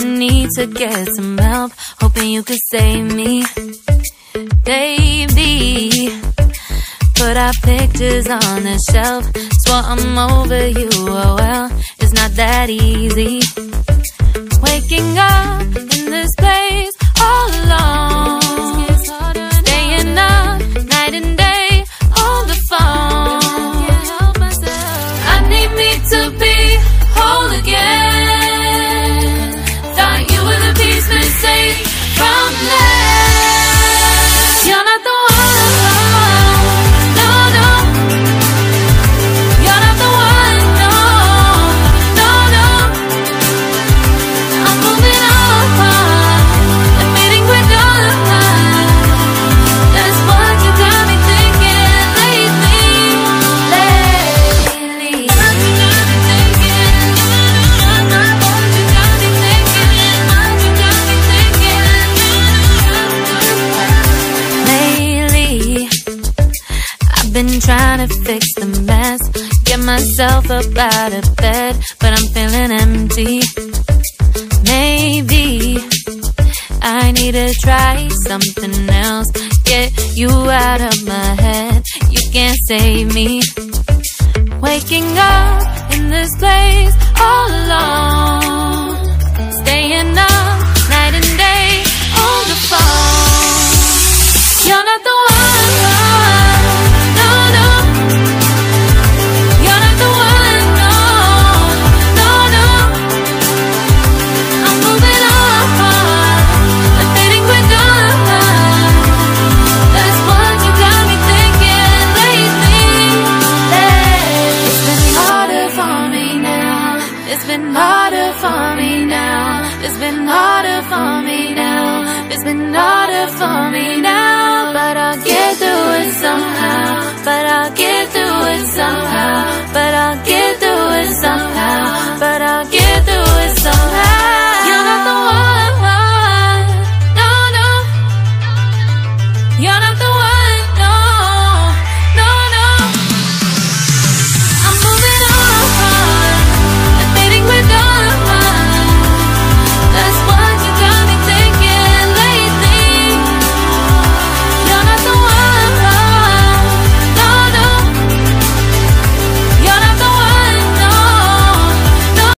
need to get some help, hoping you could save me. Baby, put our pictures on the shelf, swore I'm over you, oh well, it's not that easy. Waking up in this place all alone, staying up night and day on the phone. I need me to be whole again. Thought you were the piece missing from left. You're not the one, no, no. You're not the one, no, no, no. I'm moving on and meeting with your love. That's what you got me thinking lately, lately. What you got me thinking, what you got me thinking, what you got me thinking. Lately, I've been trying to fix the mess, get myself up out of bed, but I'm feeling empty. Maybe I need to try something else, get you out of my head, you can't save me. Waking up in this place all alone, staying up night and day on the phone. You're not the one, no, no. You're not the one, no, no, no. I'm moving on and fading with your love. That's what you got me thinking lately, lately. It's been harder for me now. It's been harder for me now. It's been harder for me now. It's been harder for me now. But I'll get through it somehow. But I'll get through it somehow. But I'll get through it somehow. But